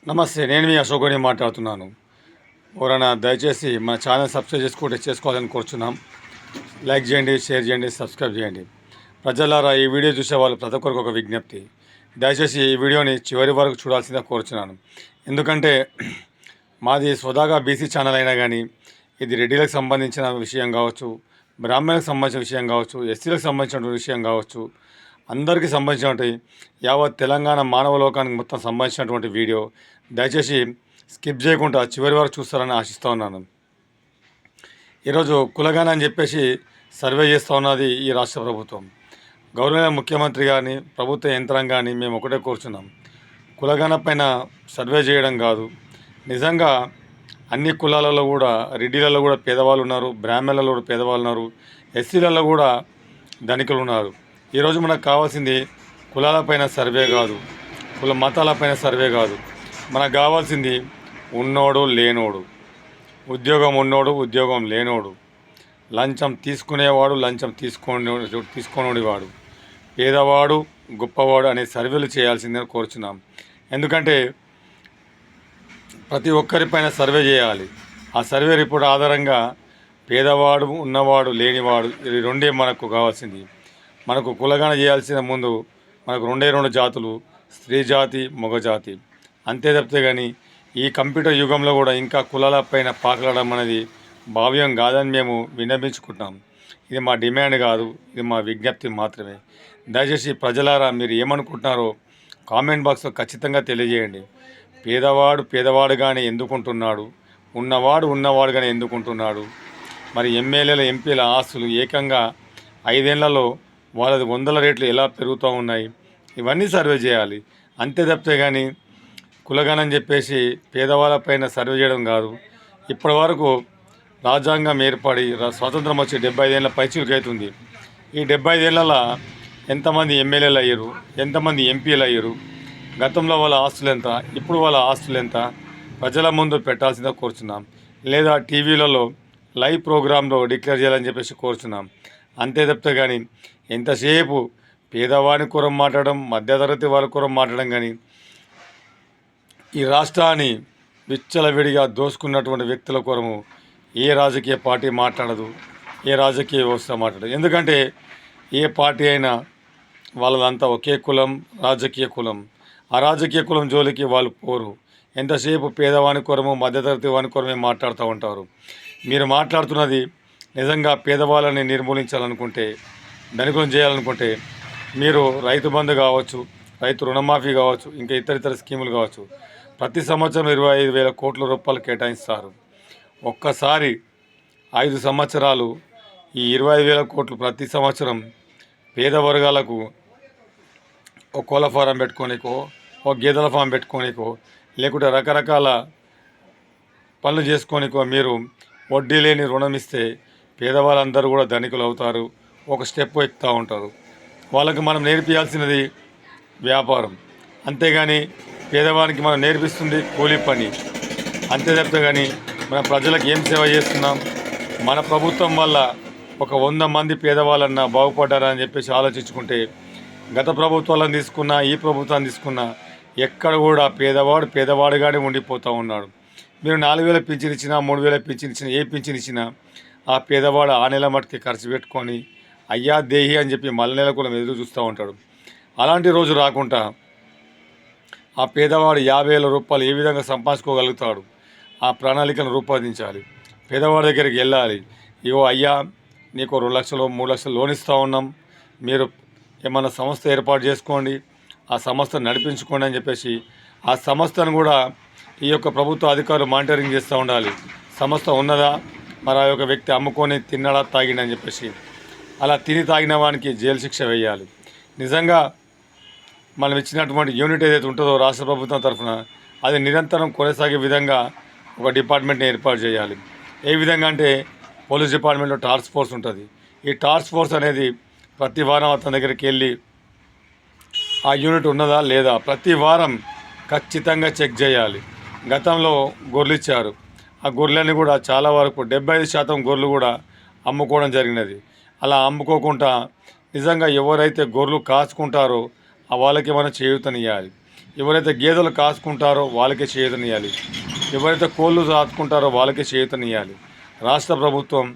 నమస్తే. నేను మీ అశోక్‌ని మాట్లాడుతున్నాను. ఎవరైనా దయచేసి మన ఛానల్ సబ్స్క్రైబ్ చేసుకోవాలని కోరుచున్నాం. లైక్ చేయండి, షేర్ చేయండి, సబ్స్క్రైబ్ చేయండి. ప్రజలారా, ఈ వీడియో చూసే వాళ్ళు ప్రతి ఒక్కరికి ఒక విజ్ఞప్తి. దయచేసి ఈ వీడియోని చివరి వరకు చూడాల్సిందిగా కోరుచున్నాను. ఎందుకంటే మాది స్వతహాగా బీసీ ఛానల్ అయినా కానీ ఇది రెడ్డిలకు సంబంధించిన విషయం కావచ్చు, బ్రాహ్మణులకు సంబంధించిన విషయం కావచ్చు, ఎస్సీలకు సంబంధించిన విషయం కావచ్చు, అందరికీ సంబంధించినటువంటి యావత్ తెలంగాణ మానవ లోకానికి మొత్తం సంబంధించినటువంటి వీడియో. దయచేసి స్కిప్ చేయకుండా చివరి వరకు చూస్తారని ఆశిస్తూ ఉన్నాను. ఈరోజు కులగణన అని చెప్పేసి సర్వే చేస్తూ ఉన్నది ఈ రాష్ట్ర ప్రభుత్వం. గౌరవ ముఖ్యమంత్రి కానీ ప్రభుత్వ యంత్రాంగాన్ని మేము ఒకటే కోరుచున్నాం. కులగణన పైన సర్వే చేయడం కాదు, నిజంగా అన్ని కులాలలో కూడా రెడ్డిలలో కూడా పేదవాళ్ళు ఉన్నారు, బ్రాహ్మణులలో కూడా పేదవాళ్ళు ఉన్నారు, ఎస్సీలలో కూడా ధనికులు ఉన్నారు. ఈరోజు మనకు కావాల్సింది కులాలపైన సర్వే కాదు, కుల మతాలపైన సర్వే కాదు. మనకు కావాల్సింది ఉన్నోడు లేనోడు, ఉద్యోగం ఉన్నోడు ఉద్యోగం లేనోడు, లంచం తీసుకునేవాడు లంచం తీసుకోనివాడు, పేదవాడు గొప్పవాడు అనే సర్వేలు చేయాల్సిందని కోరుచున్నాం. ఎందుకంటే ప్రతి ఒక్కరిపైన సర్వే చేయాలి. ఆ సర్వే రిపోర్ట్ ఆధారంగా పేదవాడు ఉన్నవాడు లేనివాడు ఇది రెండే మనకు కావాల్సింది. మనకు కులగణన చేయాల్సిన ముందు మనకు రెండు జాతులు, స్త్రీ జాతి, మగ జాతి. అంతే తప్పితే కానీ ఈ కంప్యూటర్ యుగంలో కూడా ఇంకా కులాలపైన పాకలడం అనేది భావ్యం కాదని మేము విన్నపించుకుంటున్నాం. ఇది మా డిమాండ్ కాదు, ఇది మా విజ్ఞప్తి మాత్రమే. దయచేసి ప్రజలారా, మీరు ఏమనుకుంటున్నారో కామెంట్ బాక్స్లో ఖచ్చితంగా తెలియజేయండి. పేదవాడుగానే ఎందుకుంటున్నాడు, ఉన్నవాడుగానే ఎందుకుంటున్నాడు? మరి ఎమ్మెల్యేల ఎంపీల ఆస్తులు ఏకంగా 5 ఏళ్లలో వాళ్ళది 100 రేట్లు ఎలా పెరుగుతూ ఉన్నాయి? ఇవన్నీ సర్వే చేయాలి. అంతే తప్పితే కానీ కులగణన చెప్పేసి పేదవాళ్ళపైన సర్వే చేయడం కాదు. ఇప్పటి వరకు రాజ్యాంగం ఏర్పడి స్వాతంత్రం వచ్చి 75 ఏళ్ళ పైచిలుకు అవుతుంది. ఈ 75 ఏళ్ళలో ఎంతమంది ఎమ్మెల్యేలు అయ్యారు, ఎంతమంది ఎంపీలు అయ్యారు, గతంలో వాళ్ళ ఆస్తులు ఎంత, ఇప్పుడు వాళ్ళ ఆస్తులు ఎంత ప్రజల ముందు పెట్టాల్సిందే కోరుచున్నాం. లేదా టీవీలలో లైవ్ ప్రోగ్రాంలో డిక్లేర్ చేయాలని చెప్పేసి కోరుచున్నాం. అంతే తప్పితే కానీ ఎంతసేపు పేదవాని కొరం మాట్లాడడం, మధ్యతరగతి వాళ్ళ కొరం మాట్లాడడం, కానీ ఈ రాష్ట్రాన్ని విచ్చలవిడిగా దోసుకున్నటువంటి వ్యక్తుల కొరము ఏ రాజకీయ పార్టీ మాట్లాడదు, ఏ రాజకీయ వ్యవస్థ మాట్లాడదు. ఎందుకంటే ఏ పార్టీ అయినా వాళ్ళదంతా ఒకే కులం, రాజకీయ కులం. ఆ రాజకీయ కులం జోలికి వాళ్ళు పోరు. ఎంతసేపు పేదవాని కొరము, మధ్యతరగతి వాని కొరమే మాట్లాడుతూ ఉంటారు. మీరు మాట్లాడుతున్నది నిజంగా పేదవాళ్ళని నిర్మూలించాలనుకుంటే, ధనికులను చేయాలనుకుంటే మీరు రైతు బంధు కావచ్చు, రైతు రుణమాఫీ కావచ్చు, ఇంకా ఇతర స్కీములు కావచ్చు, ప్రతి సంవత్సరం 25,000 కోట్ల రూపాయలు కేటాయిస్తారు. ఒక్కసారి 5 సంవత్సరాలు ఈ 25,000 కోట్లు ప్రతి సంవత్సరం పేద వర్గాలకు ఒక కోళ్ళ ఫారం పెట్టుకోనికో, ఒక గేదెల ఫారం పెట్టుకోనికో, లేకుంటే రకరకాల పనులు చేసుకోనికో మీరు వడ్డీ లేని రుణం ఇస్తే పేదవాళ్ళందరూ కూడా ధనికులు అవుతారు, ఒక స్టెప్ ఎక్కుతూ ఉంటారు. వాళ్ళకి మనం నేర్పించాల్సినది వ్యాపారం, అంతేగాని పేదవానికి మనం నేర్పిస్తుంది కూలీ పని. అంతే తప్పితే కానీ మన ప్రజలకు ఏం సేవ చేస్తున్నాం? మన ప్రభుత్వం వల్ల ఒక 100 మంది పేదవాళ్ళన్నా బాగుపడ్డారా అని చెప్పేసి ఆలోచించుకుంటే, గత ప్రభుత్వాలను తీసుకున్నా, ఈ ప్రభుత్వాన్ని తీసుకున్నా, ఎక్కడ కూడా పేదవాడుగానే ఉండిపోతూ ఉన్నాడు. మీరు 4,000 పింఛన్ ఇచ్చినా, 3,000 పింఛన్ ఇచ్చినా, ఏ పింఛన్ ఇచ్చినా ఆ పేదవాడు ఆ నెల మట్టుకి ఖర్చు పెట్టుకొని అయ్యా దేహి అని చెప్పి మళ్ళీ నెల కూడా ఎదురు చూస్తూ ఉంటాడు. అలాంటి రోజు రాకుండా ఆ పేదవాడు 50,000 రూపాయలు ఏ విధంగా సంపాదించుకోగలుగుతాడు? ఆ ప్రణాళికను రూపొందించాలి. పేదవాడి దగ్గరికి వెళ్ళాలి. ఇవో అయ్యా, నీకు 2 లక్షలు 3 లక్షలు లోన్ ఇస్తూ ఉన్నాం, మీరు ఏమన్నా సంస్థ ఏర్పాటు చేసుకోండి, ఆ సంస్థను నడిపించుకోండి అని చెప్పేసి ఆ సంస్థను కూడా ఈ యొక్క ప్రభుత్వ అధికారులు మానిటరింగ్ చేస్తూ ఉండాలి. సంస్థ ఉన్నదా, మరి ఆ యొక్క వ్యక్తి అమ్ముకొని తిన్నాడా, తాగిండని చెప్పేసి. అలా తిని తాగిన వానికి జైలు శిక్ష వేయాలి. నిజంగా మనం ఇచ్చినటువంటి యూనిట్ ఏదైతే ఉంటుందో రాష్ట్ర ప్రభుత్వం తరఫున, అది నిరంతరం కొనసాగే విధంగా ఒక డిపార్ట్మెంట్ని ఏర్పాటు చేయాలి. ఏ విధంగా అంటే పోలీస్ డిపార్ట్మెంట్లో టాస్క్ ఫోర్స్ ఉంటుంది. ఈ టాస్క్ ఫోర్స్ అనేది ప్రతి వారం అతని దగ్గరికి వెళ్ళి ఆ యూనిట్ ఉన్నదా లేదా ప్రతి వారం ఖచ్చితంగా చెక్ చేయాలి. గతంలో గొర్రెలు ఇచ్చారు, ఆ గొర్రెలని కూడా చాలా వరకు 75% గొర్రెలు కూడా అమ్ముకోవడం జరిగినది. అలా అమ్ముకోకుండా నిజంగా ఎవరైతే గొర్రెలు కాచుకుంటారో ఆ వాళ్ళకి మనం చేయూతనియాలి. ఎవరైతే గేదెలు కాసుకుంటారో వాళ్ళకే చేయూతనియాలి, ఎవరైతే కోళ్ళు సాదుకుంటారో వాళ్ళకే చేయూతనియాలి. రాష్ట్ర ప్రభుత్వం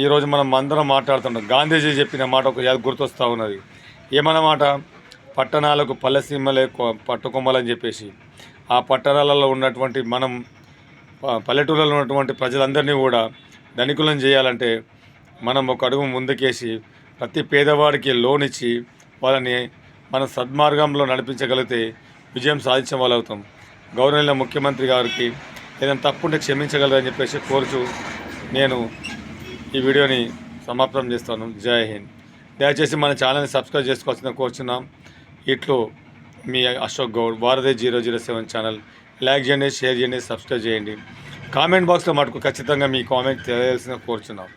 ఈరోజు మనం అందరం మాట్లాడుతున్నాం. గాంధీజీ చెప్పిన మాట ఒక గుర్తొస్తూ ఉన్నది. ఏమన్నమాట? పట్టణాలకు పల్లెసీమలే పట్టుకొమ్మలని చెప్పేసి. ఆ పట్టణాలలో ఉన్నటువంటి మనం పల్లెటూళ్ళలో ఉన్నటువంటి ప్రజలందరినీ కూడా ధనికులను చేయాలంటే మనం ఒక అడుగు ముందుకేసి ప్రతి పేదవాడికి లోన్ ఇచ్చి వాళ్ళని మన సద్మార్గంలో నడిపించగలిగితే విజయం సాధించిన వాళ్ళు అవుతాం. గౌరవనీయ ముఖ్యమంత్రి గారికి ఏదైనా తప్పుంటే క్షమించగలరని చెప్పేసి కోరుచు నేను ఈ వీడియోని సమాప్తం చేస్తాను. జై హింద్. దయచేసి మన ఛానల్ని సబ్స్క్రైబ్ చేసుకోవాల్సిందిగా కోరుచున్నాం. ఇట్లు మీ అశోక్ గౌడ్, భారతీయ 007 ఛానల్. లైక్ చేయండి, షేర్ చేయండి, సబ్స్క్రైబ్ చేయండి. కామెంట్ బాక్స్లో మటుకు ఖచ్చితంగా మీ కామెంట్ తెలియాల్సిందిగా కోరుచున్నాం.